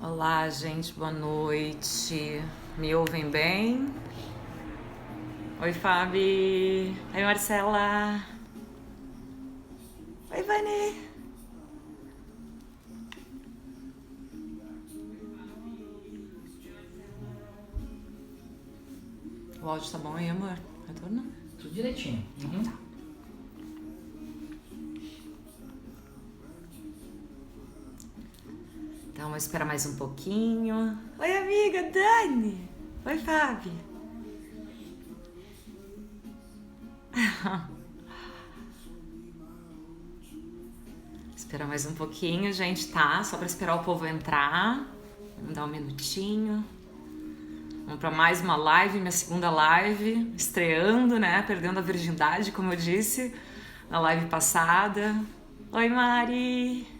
Olá, gente, boa noite. Me ouvem bem? Oi, Fabi. Oi, Marcela. Oi, Vani. O áudio tá bom aí, amor? Retorna? Tudo direitinho. Uhum. Tá. Então, vamos esperar mais um pouquinho. Oi, amiga, Dani. Oi, Fabi. Esperar mais um pouquinho, gente, tá? Só pra esperar o povo entrar. Vamos dar um minutinho. Vamos pra mais uma live, minha segunda live, estreando, né? Perdendo a virgindade, como eu disse, na live passada. Oi, Mari!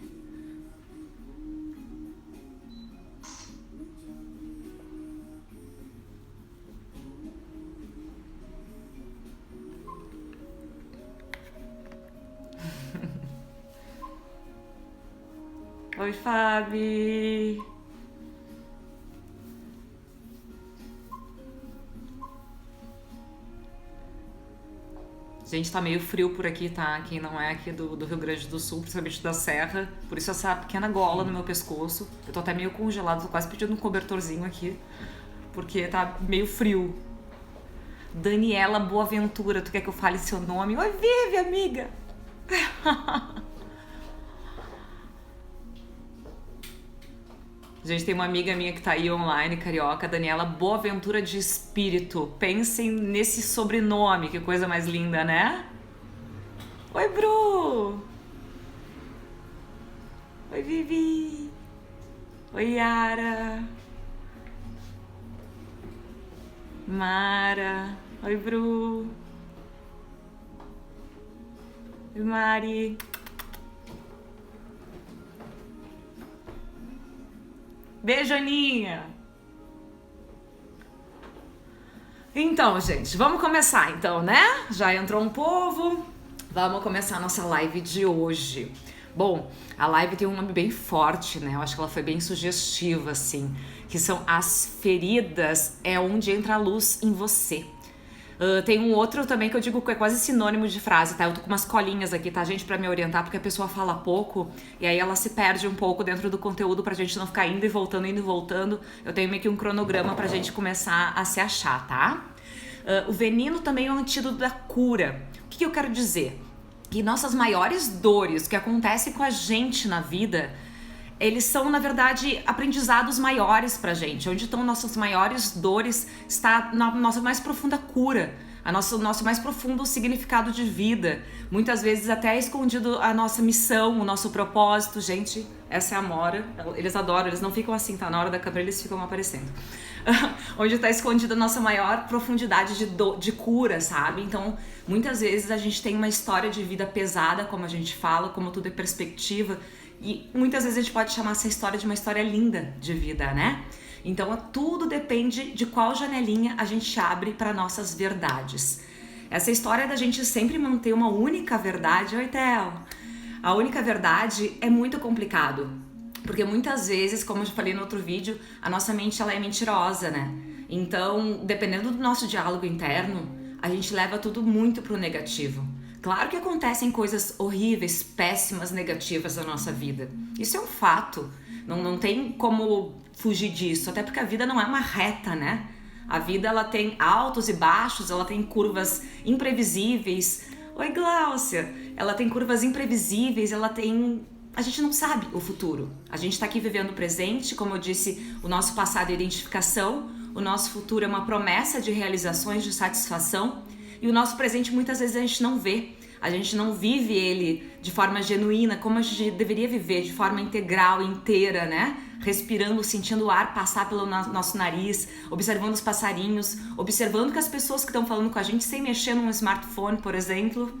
Oi, Fabi! Gente, tá meio frio por aqui, tá? Quem não é aqui do Rio Grande do Sul, principalmente da Serra. Por isso essa pequena gola no meu pescoço. Eu tô até meio congelado, tô quase pedindo um cobertorzinho aqui. Porque tá meio frio. Daniela Boaventura, tu quer que eu fale seu nome? Oi, Vivi, amiga! Gente, tem uma amiga minha que tá aí online, carioca, Daniela Boaventura de Espírito. Pensem nesse sobrenome, que coisa mais linda, né? Oi, Bru! Oi, Vivi! Oi, Yara! Mara! Oi, Bru! Oi, Mari! Beijo, Aninha! Então, gente, vamos começar então, né? Já entrou um povo, vamos começar a nossa live de hoje. Bom, a live tem um nome bem forte, né? Eu acho que ela foi bem sugestiva, assim, que são as feridas é onde entra a luz em você. Tem um outro também que eu digo que é quase sinônimo de frase, tá? Eu tô com umas colinhas aqui, tá, gente, pra me orientar, porque a pessoa fala pouco e aí ela se perde um pouco dentro do conteúdo pra gente não ficar indo e voltando, indo e voltando. Eu tenho meio que um cronograma pra gente começar a se achar, tá? O veneno também é um antídoto da cura. O que eu quero dizer? Que nossas maiores dores, o que acontece com a gente na vida, eles são, na verdade, aprendizados maiores pra gente. Onde estão nossas maiores dores está na nossa mais profunda cura, o nosso mais profundo significado de vida. Muitas vezes até é escondido a nossa missão, o nosso propósito. Gente, essa é a Mora. Eles adoram, eles não ficam assim, tá? Na hora da câmera eles ficam aparecendo. Onde está escondida a nossa maior profundidade de cura, sabe? Então, muitas vezes a gente tem uma história de vida pesada, como a gente fala, como tudo é perspectiva. E muitas vezes a gente pode chamar essa história de uma história linda de vida, né? Então tudo depende de qual janelinha a gente abre para nossas verdades. Essa história da gente sempre manter uma única verdade, oi Theo, a única verdade é muito complicado. Porque muitas vezes, como eu já falei no outro vídeo, a nossa mente ela é mentirosa, né? Então, dependendo do nosso diálogo interno, a gente leva tudo muito pro negativo. Claro que acontecem coisas horríveis, péssimas, negativas na nossa vida. Isso é um fato. Não tem como fugir disso. Até porque a vida não é uma reta, né? A vida ela tem altos e baixos, ela tem curvas imprevisíveis. Oi, Gláucia! Ela tem curvas imprevisíveis, ela tem... A gente não sabe o futuro. A gente tá aqui vivendo o presente, como eu disse, o nosso passado é identificação, o nosso futuro é uma promessa de realizações, de satisfação. E o nosso presente muitas vezes a gente não vê, a gente não vive ele de forma genuína, como a gente deveria viver, de forma integral, inteira, né? Respirando, sentindo o ar passar pelo nosso nariz, observando os passarinhos, observando que as pessoas que estão falando com a gente sem mexer num smartphone, por exemplo,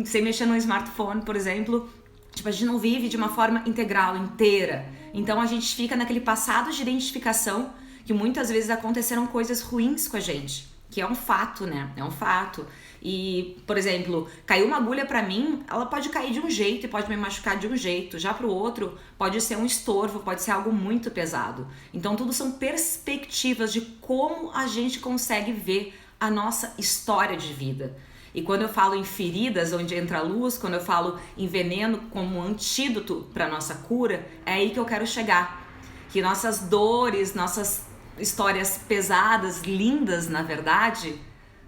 sem mexer num smartphone, por exemplo, tipo, a gente não vive de uma forma integral, inteira. Então a gente fica naquele passado de identificação que muitas vezes aconteceram coisas ruins com a gente. que é um fato, né? É um fato. E, por exemplo, caiu uma agulha pra mim, ela pode cair de um jeito e pode me machucar de um jeito. Já pro outro, pode ser um estorvo, pode ser algo muito pesado. Então, tudo são perspectivas de como a gente consegue ver a nossa história de vida. E quando eu falo em feridas, onde entra a luz, quando eu falo em veneno como antídoto para nossa cura, é aí que eu quero chegar. Que nossas dores, nossas histórias pesadas, lindas, na verdade,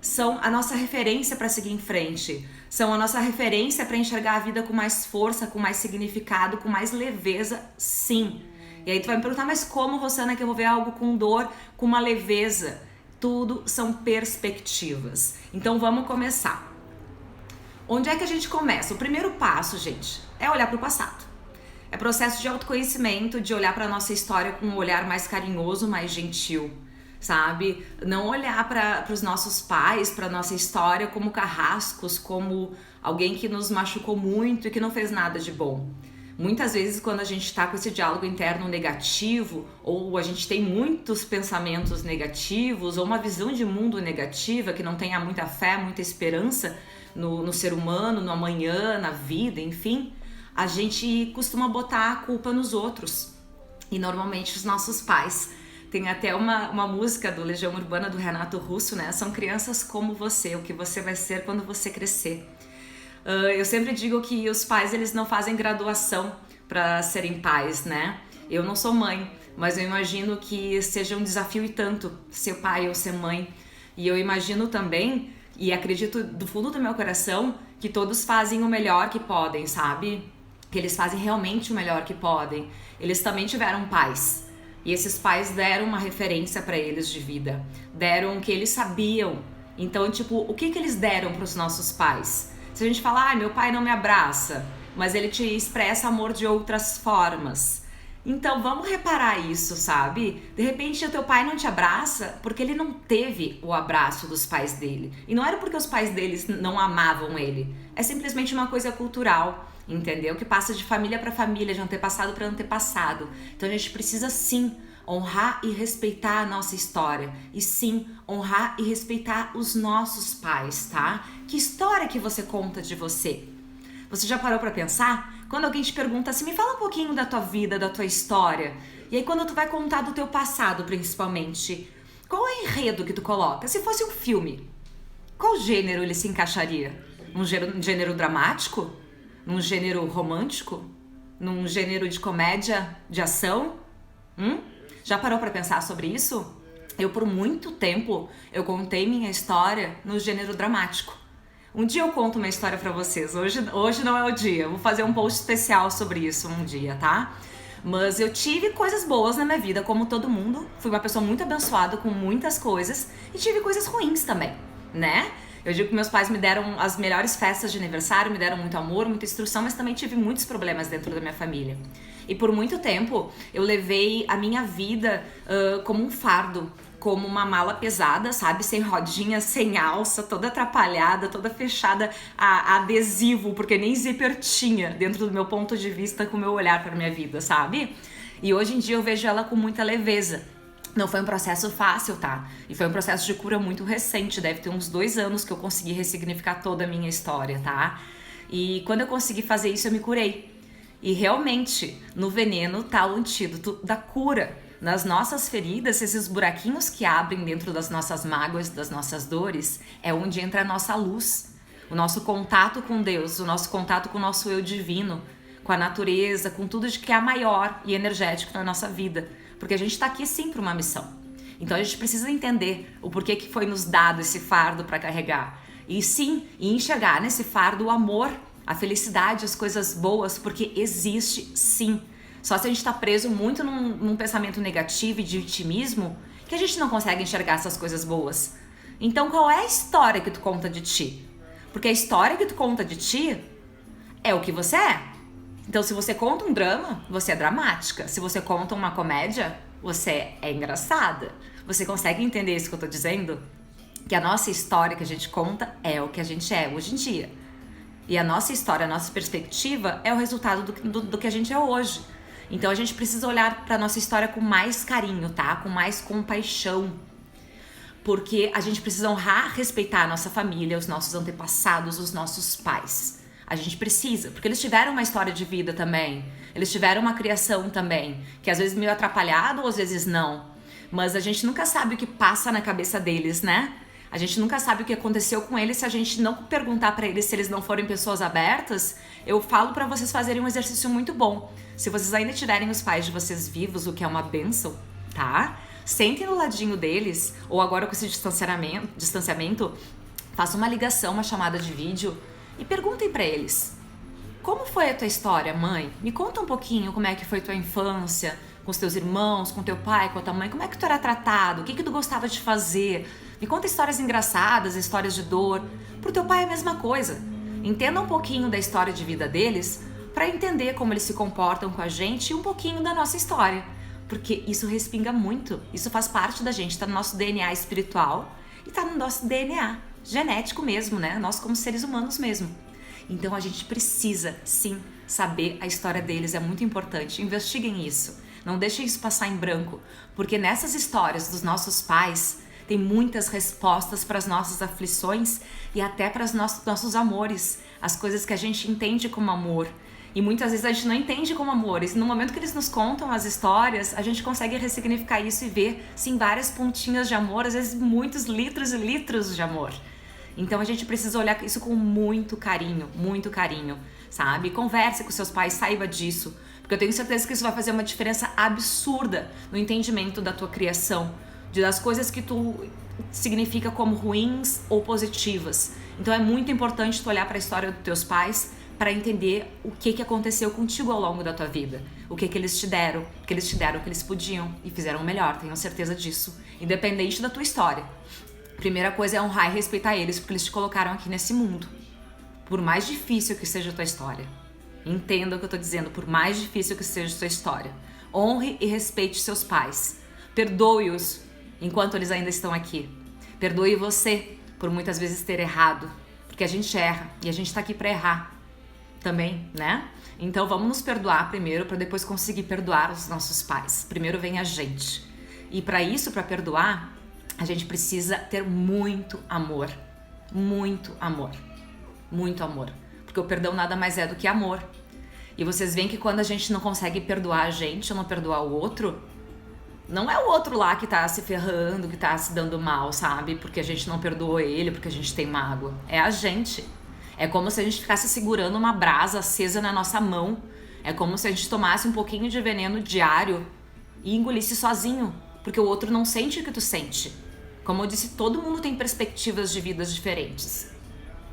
são a nossa referência para seguir em frente. São a nossa referência para enxergar a vida com mais força, com mais significado, com mais leveza, sim. E aí tu vai me perguntar, mas como, Rossana, que eu vou ver algo com dor, com uma leveza? Tudo são perspectivas. Então vamos começar. Onde é que a gente começa? O primeiro passo, gente, é olhar para o passado. É processo de autoconhecimento, de olhar para a nossa história com um olhar mais carinhoso, mais gentil, sabe? Não olhar para os nossos pais, para nossa história como carrascos, como alguém que nos machucou muito e que não fez nada de bom. Muitas vezes, quando a gente está com esse diálogo interno negativo, ou a gente tem muitos pensamentos negativos, ou uma visão de mundo negativa, que não tenha muita fé, muita esperança no ser humano, no amanhã, na vida, enfim, a gente costuma botar a culpa nos outros, e normalmente os nossos pais. Tem até uma música do Legião Urbana do Renato Russo, né? São crianças como você, o que você vai ser quando você crescer. Eu sempre digo que os pais, eles não fazem graduação para serem pais, né? Eu não sou mãe, mas eu imagino que seja um desafio e tanto ser pai ou ser mãe. E eu imagino também, e acredito do fundo do meu coração, que todos fazem o melhor que podem, sabe? Que eles fazem realmente o melhor que podem. Eles também tiveram pais. E esses pais deram uma referência para eles de vida. Deram o que eles sabiam. Então, tipo, o que eles deram para os nossos pais? Se a gente falar, meu pai não me abraça, mas ele te expressa amor de outras formas. Então vamos reparar isso, sabe? De repente o teu pai não te abraça porque ele não teve o abraço dos pais dele. E não era porque os pais deles não amavam ele. É simplesmente uma coisa cultural, entendeu? Que passa de família para família, de antepassado para antepassado. Então a gente precisa sim honrar e respeitar a nossa história. E sim, honrar e respeitar os nossos pais, tá? Que história que você conta de você? Você já parou pra pensar? Quando alguém te pergunta assim, me fala um pouquinho da tua vida, da tua história. E aí quando tu vai contar do teu passado, principalmente, qual é o enredo que tu coloca? Se fosse um filme, qual gênero ele se encaixaria? Num gênero dramático? Num gênero romântico? Num gênero de comédia, de ação? Já parou pra pensar sobre isso? Eu, por muito tempo, eu contei minha história no gênero dramático. Um dia eu conto uma história pra vocês. Hoje não é o dia. Eu vou fazer um post especial sobre isso um dia, tá? Mas eu tive coisas boas na minha vida, como todo mundo. Fui uma pessoa muito abençoada com muitas coisas. E tive coisas ruins também, né? Eu digo que meus pais me deram as melhores festas de aniversário, me deram muito amor, muita instrução, mas também tive muitos problemas dentro da minha família. E por muito tempo eu levei a minha vida como um fardo, como uma mala pesada, sabe? Sem rodinha, sem alça, toda atrapalhada, toda fechada a adesivo, porque nem zíper tinha dentro do meu ponto de vista, com o meu olhar para minha vida, sabe? E hoje em dia eu vejo ela com muita leveza. Não foi um processo fácil, tá? E foi um processo de cura muito recente, deve ter uns 2 anos que eu consegui ressignificar toda a minha história, tá? E quando eu consegui fazer isso, eu me curei. E realmente, no veneno tá o antídoto da cura. Nas nossas feridas, esses buraquinhos que abrem dentro das nossas mágoas, das nossas dores, é onde entra a nossa luz. O nosso contato com Deus, o nosso contato com o nosso eu divino, com a natureza, com tudo de que é maior e energético na nossa vida. Porque a gente tá aqui sim para uma missão. Então a gente precisa entender o porquê que foi nos dado esse fardo para carregar. E sim, enxergar nesse fardo o amor, a felicidade, as coisas boas, porque existe sim. Só se a gente tá preso muito num pensamento negativo e de vitimismo, que a gente não consegue enxergar essas coisas boas. Então qual é a história que tu conta de ti? Porque a história que tu conta de ti é o que você é. Então se você conta um drama, você é dramática. Se você conta uma comédia, você é engraçada. Você consegue entender isso que eu tô dizendo? Que a nossa história que a gente conta é o que a gente é hoje em dia. E a nossa história, a nossa perspectiva é o resultado do que a gente é hoje. Então a gente precisa olhar para nossa história com mais carinho, tá? Com mais compaixão. Porque a gente precisa honrar, respeitar a nossa família, os nossos antepassados, os nossos pais. A gente precisa, porque eles tiveram uma história de vida também. Eles tiveram uma criação também, que às vezes meio atrapalhado ou às vezes não. Mas a gente nunca sabe o que passa na cabeça deles, né? A gente nunca sabe o que aconteceu com eles se a gente não perguntar pra eles, se eles não forem pessoas abertas. Eu falo pra vocês fazerem um exercício muito bom. Se vocês ainda tiverem os pais de vocês vivos, o que é uma bênção, tá? Sentem no ladinho deles, ou agora com esse distanciamento, façam uma ligação, uma chamada de vídeo e perguntem pra eles: como foi a tua história, mãe? Me conta um pouquinho como é que foi tua infância, com os teus irmãos, com teu pai, com a tua mãe, como é que tu era tratado, o que tu gostava de fazer? Me conta histórias engraçadas, histórias de dor. Pro teu pai é a mesma coisa. Entenda um pouquinho da história de vida deles para entender como eles se comportam com a gente e um pouquinho da nossa história. Porque isso respinga muito, isso faz parte da gente, tá no nosso DNA espiritual e tá no nosso DNA genético mesmo, né? Nós como seres humanos mesmo. Então a gente precisa, sim, saber a história deles, é muito importante. Investiguem isso, não deixem isso passar em branco, porque nessas histórias dos nossos pais tem muitas respostas para as nossas aflições e até para os nossos amores, as coisas que a gente entende como amor. E muitas vezes a gente não entende como amor. E no momento que eles nos contam as histórias, a gente consegue ressignificar isso e ver, sim, várias pontinhas de amor, às vezes muitos litros e litros de amor. Então a gente precisa olhar isso com muito carinho, sabe? Converse com seus pais, saiba disso, porque eu tenho certeza que isso vai fazer uma diferença absurda no entendimento da tua criação, das coisas que tu significa como ruins ou positivas. Então é muito importante tu olhar para a história dos teus pais para entender o que aconteceu contigo ao longo da tua vida, o que eles te deram, o que eles podiam e fizeram o melhor, tenho certeza disso, independente da tua história. Primeira coisa é honrar e respeitar eles, porque eles te colocaram aqui nesse mundo. Por mais difícil que seja a tua história, entenda o que eu tô dizendo, por mais difícil que seja a tua história, honre e respeite seus pais, perdoe-os enquanto eles ainda estão aqui, perdoe você por muitas vezes ter errado, porque a gente erra e a gente tá aqui para errar também, né? Então vamos nos perdoar primeiro para depois conseguir perdoar os nossos pais. Primeiro vem a gente. E para isso, para perdoar, a gente precisa ter muito amor. Muito amor. Muito amor. Porque o perdão nada mais é do que amor. E vocês veem que quando a gente não consegue perdoar a gente ou não perdoar o outro, não é o outro lá que tá se ferrando, que tá se dando mal, sabe? Porque a gente não perdoou ele, porque a gente tem mágoa. É a gente. É como se a gente ficasse segurando uma brasa acesa na nossa mão. É como se a gente tomasse um pouquinho de veneno diário e engolisse sozinho, porque o outro não sente o que tu sente. Como eu disse, todo mundo tem perspectivas de vidas diferentes,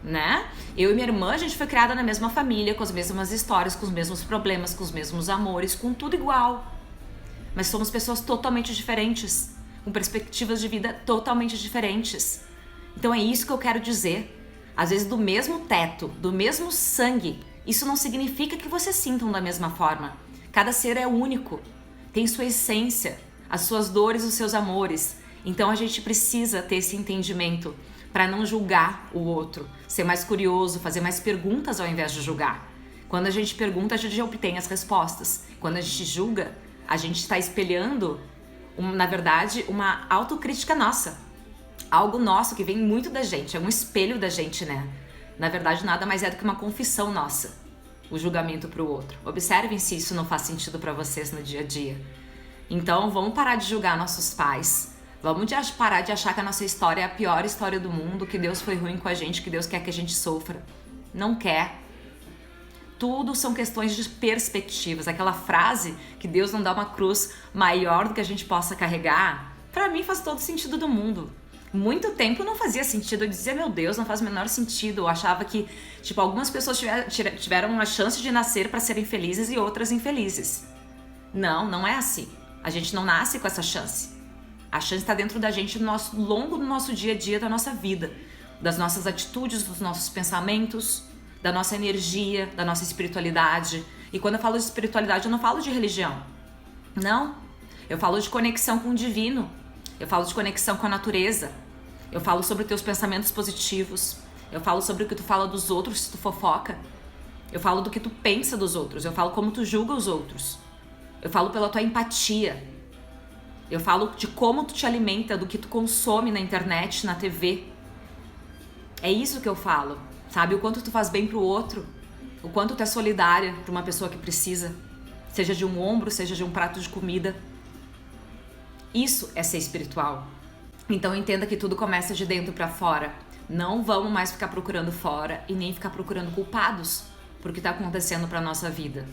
né? Eu e minha irmã, a gente foi criada na mesma família, com as mesmas histórias, com os mesmos problemas, com os mesmos amores, com tudo igual. Mas somos pessoas totalmente diferentes, com perspectivas de vida totalmente diferentes. Então é isso que eu quero dizer. Às vezes do mesmo teto, do mesmo sangue, isso não significa que vocês sintam da mesma forma. Cada ser é único, tem sua essência, as suas dores, os seus amores. Então a gente precisa ter esse entendimento para não julgar o outro, ser mais curioso, fazer mais perguntas ao invés de julgar. Quando a gente pergunta, a gente já obtém as respostas. Quando a gente julga, a gente está espelhando, na verdade, uma autocrítica nossa. Algo nosso que vem muito da gente, é um espelho da gente, né? Na verdade, nada mais é do que uma confissão nossa, o julgamento pro outro. Observem se isso não faz sentido para vocês no dia a dia. Então, vamos parar de julgar nossos pais. Vamos parar de achar que a nossa história é a pior história do mundo, que Deus foi ruim com a gente, que Deus quer que a gente sofra. Não quer. Tudo são questões de perspectivas. Aquela frase que Deus não dá uma cruz maior do que a gente possa carregar, para mim faz todo sentido do mundo. Muito tempo não fazia sentido, eu dizia, meu Deus, não faz o menor sentido. Eu achava que, algumas pessoas tiveram a chance de nascer para serem felizes e outras infelizes. Não, não é assim. A gente não nasce com essa chance. A chance está dentro da gente longo do nosso dia a dia, da nossa vida, das nossas atitudes, dos nossos pensamentos, da nossa energia, da nossa espiritualidade. E quando eu falo de espiritualidade, eu não falo de religião. Não, eu falo de conexão com o divino. Eu falo de conexão com a natureza. Eu falo sobre os teus pensamentos positivos. Eu falo sobre o que tu fala dos outros se tu fofoca. Eu falo do que tu pensa dos outros. Eu falo como tu julga os outros. Eu falo pela tua empatia. Eu falo de como tu te alimenta, do que tu consome na internet, na TV. É isso que eu falo, sabe? O quanto tu faz bem pro outro, o quanto tu é solidária pra uma pessoa que precisa, seja de um ombro, seja de um prato de comida. Isso é ser espiritual. Então entenda que tudo começa de dentro pra fora. Não vamos mais ficar procurando fora e nem ficar procurando culpados por que tá acontecendo pra nossa vida.